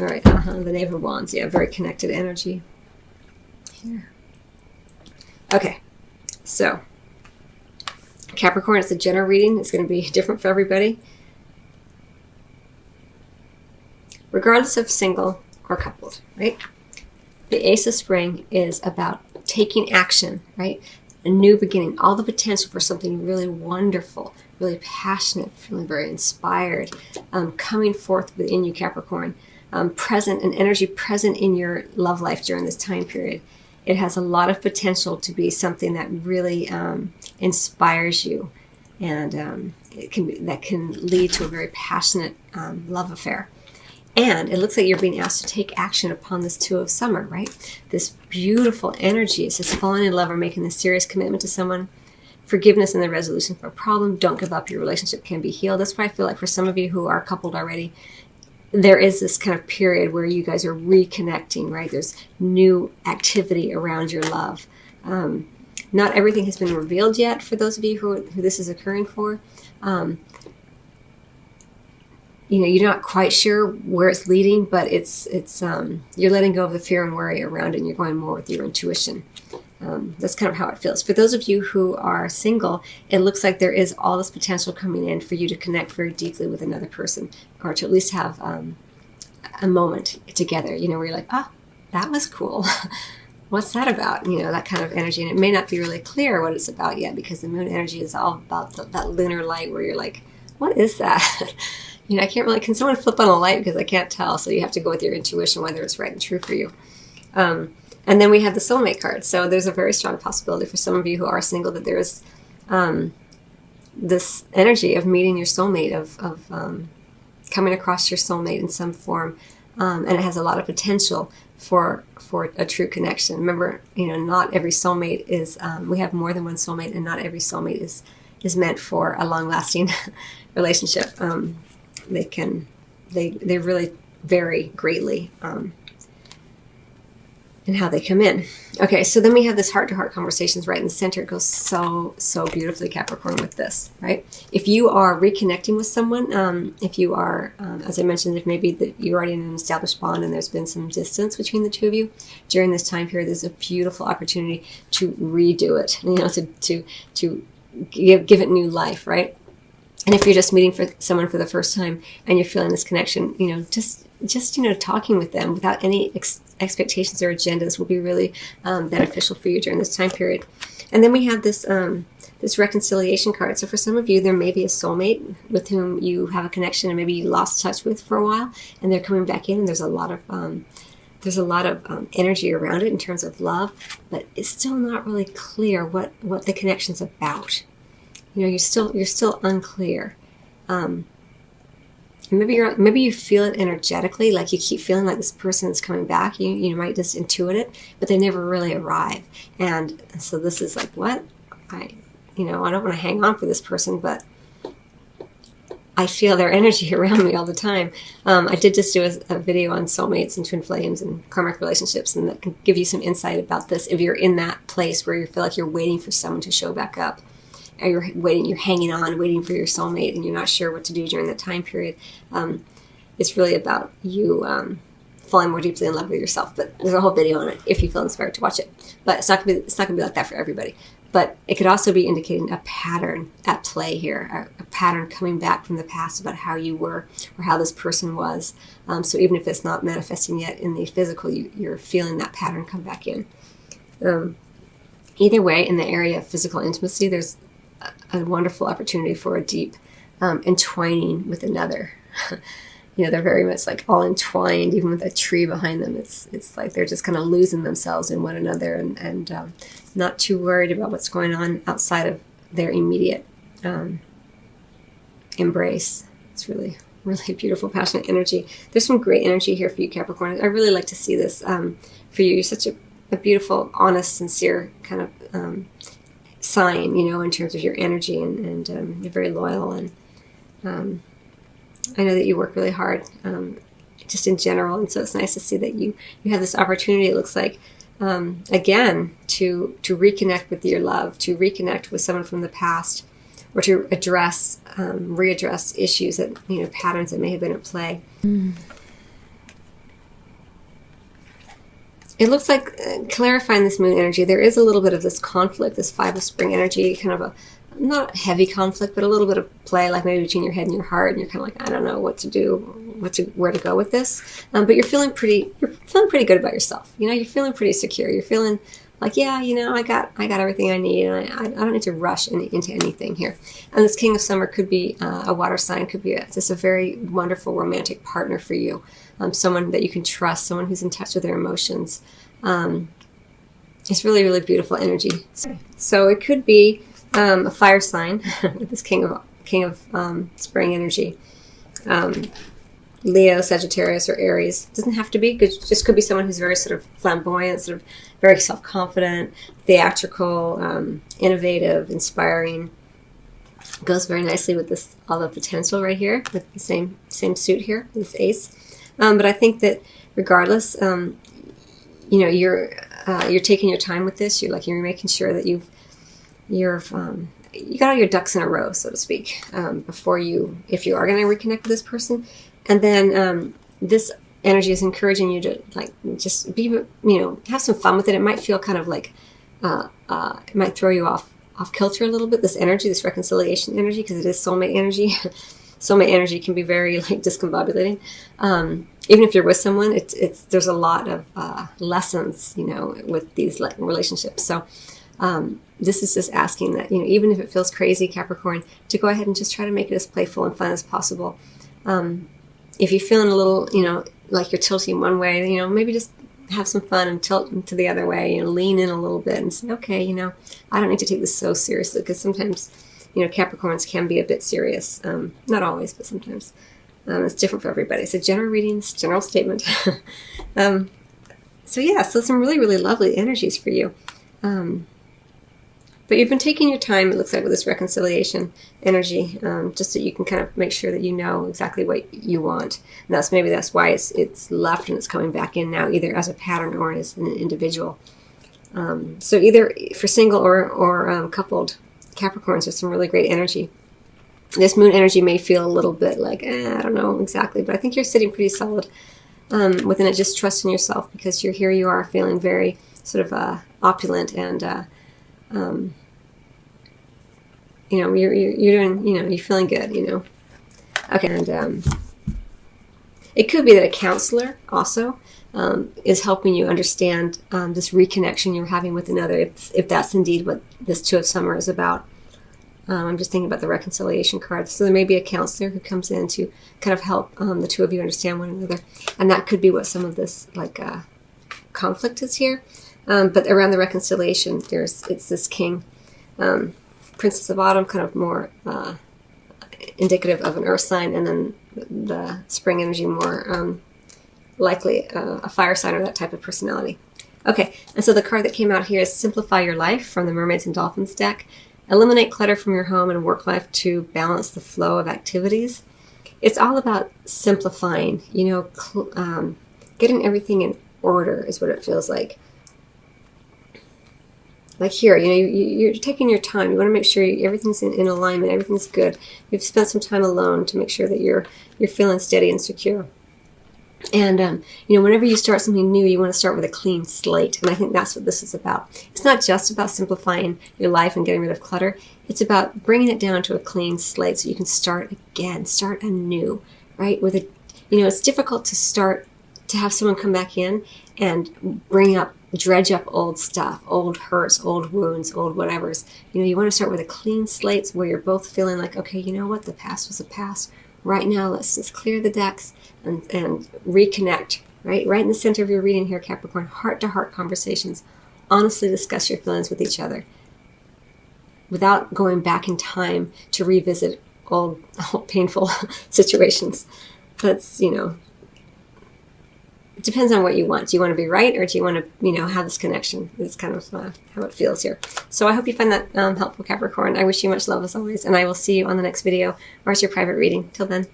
All right, the Knave of Wands. Yeah, very connected energy here. Okay, so Capricorn, it's a general reading. It's going to be different for everybody. Regardless of single or coupled, right? The Ace of Spring is about taking action, right? A new beginning, all the potential for something really wonderful, really passionate, feeling very inspired, coming forth within you, Capricorn. Present, an energy present in your love life during this time period. It has a lot of potential to be something that really inspires you, and that can lead to a very passionate love affair. And it looks like you're being asked to take action upon this Two of Summer, right? This beautiful energy. It says falling in love or making a serious commitment to someone. Forgiveness and the resolution for a problem. Don't give up. Your relationship can be healed. That's why I feel like for some of you who are coupled already, there is this kind of period where you guys are reconnecting, right? There's new activity around your love. Not everything has been revealed yet for those of you who this is occurring for. You're not quite sure where it's leading, but it's you're letting go of the fear and worry around it, and you're going more with your intuition. That's kind of how it feels. For those of you who are single, it looks like there is all this potential coming in for you to connect very deeply with another person, or to at least have a moment together, where you're like, oh, that was cool. What's that about? That kind of energy. And it may not be really clear what it's about yet, because the moon energy is all about that lunar light where you're like, what is that? I can't really, can someone flip on a light, because I can't tell. So you have to go with your intuition, whether it's right and true for you. And then we have the soulmate card. So there's a very strong possibility for some of you who are single that there is this energy of meeting your soulmate, of coming across your soulmate in some form. And it has a lot of potential for a true connection. Remember, not every soulmate is, we have more than one soulmate, and not every soulmate is meant for a long-lasting relationship. They really vary greatly in how they come in. Okay, so then we have this heart-to-heart conversations right in the center. It goes so beautifully, Capricorn, with this, right? If you are reconnecting with someone, if you are, as I mentioned, if maybe that you're already in an established bond and there's been some distance between the two of you, during this time period, there's a beautiful opportunity to redo it, to give it new life, right? And if you're just meeting for someone for the first time and you're feeling this connection, just talking with them without any expectations or agendas will be really beneficial for you during this time period. And then we have this this reconciliation card. So for some of you, there may be a soulmate with whom you have a connection and maybe you lost touch with for a while, and they're coming back in. And there's a lot of energy around it in terms of love, but it's still not really clear what the connection's about. You're still unclear. Maybe you feel it energetically, like you keep feeling like this person is coming back. You might just intuit it, but they never really arrive. And so this is like, what? I don't want to hang on for this person, but I feel their energy around me all the time. I did just do a video on soulmates and twin flames and karmic relationships, and that can give you some insight about this if you're in that place where you feel like you're waiting for someone to show back up. Or you're hanging on, waiting for your soulmate, and you're not sure what to do during that time period. It's really about you falling more deeply in love with yourself. But there's a whole video on it if you feel inspired to watch it. But it's not gonna be like that for everybody. But it could also be indicating a pattern at play here, a pattern coming back from the past about how you were or how this person was. So even if it's not manifesting yet in the physical, you're feeling that pattern come back in. Either way, in the area of physical intimacy, there's a wonderful opportunity for a deep entwining with another. They're very much like all entwined, even with a tree behind them. It's like they're just kind of losing themselves in one another and not too worried about what's going on outside of their immediate embrace. It's really, really beautiful, passionate energy. There's some great energy here for you, Capricorn. I really like to see this for you. You're such a beautiful, honest, sincere kind of sign, in terms of your energy, and you're very loyal, and I know that you work really hard, just in general, and so it's nice to see that you have this opportunity, it looks like, again, to reconnect with your love, to reconnect with someone from the past, or to readdress issues that, patterns that may have been at play. it looks like clarifying this moon energy, there is a little bit of this conflict, this Five of Spring energy, kind of a not a heavy conflict, but a little bit of play, like maybe between your head and your heart, and you're kind of like, I don't know what to do, where to go with this. But you're feeling pretty good about yourself. You know, you're feeling pretty secure. You're feeling like, yeah, you know, I got everything I need, and I don't need to rush into anything here. And this King of Summer could be a water sign, could be just a very wonderful romantic partner for you, someone that you can trust, someone who's in touch with their emotions. It's really, really beautiful energy. So it could be a fire sign with this King of Spring energy. Leo, Sagittarius, or Aries. Doesn't have to be. It just could be someone who's very sort of flamboyant, sort of very self-confident, theatrical, innovative, inspiring. Goes very nicely with this, all the potential right here, with the same suit here, this ace. But I think that regardless, you know, you're taking your time with this. You're making sure that you got all your ducks in a row, so to speak, before if you are going to reconnect with this person. And then this energy is encouraging you to just be, you know, have some fun with it. It might feel kind of like it might throw you off kilter a little bit. This energy, this reconciliation energy, because it is soulmate energy. Soulmate energy can be very discombobulating. Even if you're with someone, there's a lot of lessons, you know, with these relationships. So this is just asking that, you know, even if it feels crazy, Capricorn, to go ahead and just try to make it as playful and fun as possible. If you're feeling a little, you know, like you're tilting one way, you know, maybe just have some fun and tilt to the other way, you know, lean in a little bit and say, okay, you know, I don't need to take this so seriously, because sometimes, you know, Capricorns can be a bit serious. Not always, but sometimes. It's different for everybody. So general readings, general statement. So yeah, so some really, really lovely energies for you. But you've been taking your time, it looks like, with this reconciliation energy, just so you can kind of make sure that you know exactly what you want. And maybe that's why it's left and it's coming back in now, either as a pattern or as an individual. So either for single or coupled Capricorns, there's some really great energy. This moon energy may feel a little bit like, I don't know exactly, but I think you're sitting pretty solid within it. Just trust in yourself, because here you are feeling very sort of opulent and you know, you're doing, you know, you're feeling good, you know. Okay, and it could be that a counselor also is helping you understand this reconnection you're having with another, if that's indeed what this Two of Summer is about. I'm just thinking about the reconciliation card. So there may be a counselor who comes in to kind of help the two of you understand one another, and that could be what some of this conflict is here. But around the reconciliation, it's this King, Princess of Autumn, kind of more indicative of an earth sign, and then the spring energy more likely a fire sign or that type of personality. Okay, and so the card that came out here is Simplify Your Life from the Mermaids and Dolphins deck. Eliminate clutter from your home and work life to balance the flow of activities. It's all about simplifying, you know, getting everything in order is what it feels like. Like here, you know, you're taking your time. You want to make sure everything's in alignment, everything's good. You've spent some time alone to make sure that you're feeling steady and secure. And, you know, whenever you start something new, you want to start with a clean slate. And I think that's what this is about. It's not just about simplifying your life and getting rid of clutter. It's about bringing it down to a clean slate so you can start again, start anew, right? You know, it's difficult to have someone come back in and dredge up old stuff, old hurts, old wounds, old whatevers. You know, you want to start with a clean slate where you're both feeling like, okay, you know what? The past was the past. Right now, let's just clear the decks and reconnect, right? Right in the center of your reading here, Capricorn, heart-to-heart conversations. Honestly discuss your feelings with each other without going back in time to revisit old painful situations. That's, you know, it depends on what you want. Do you want to be right, or do you want to, you know, have this connection? It's kind of how it feels here. So I hope you find that helpful, Capricorn. I wish you much love as always, and I will see you on the next video or as your private reading. Till then.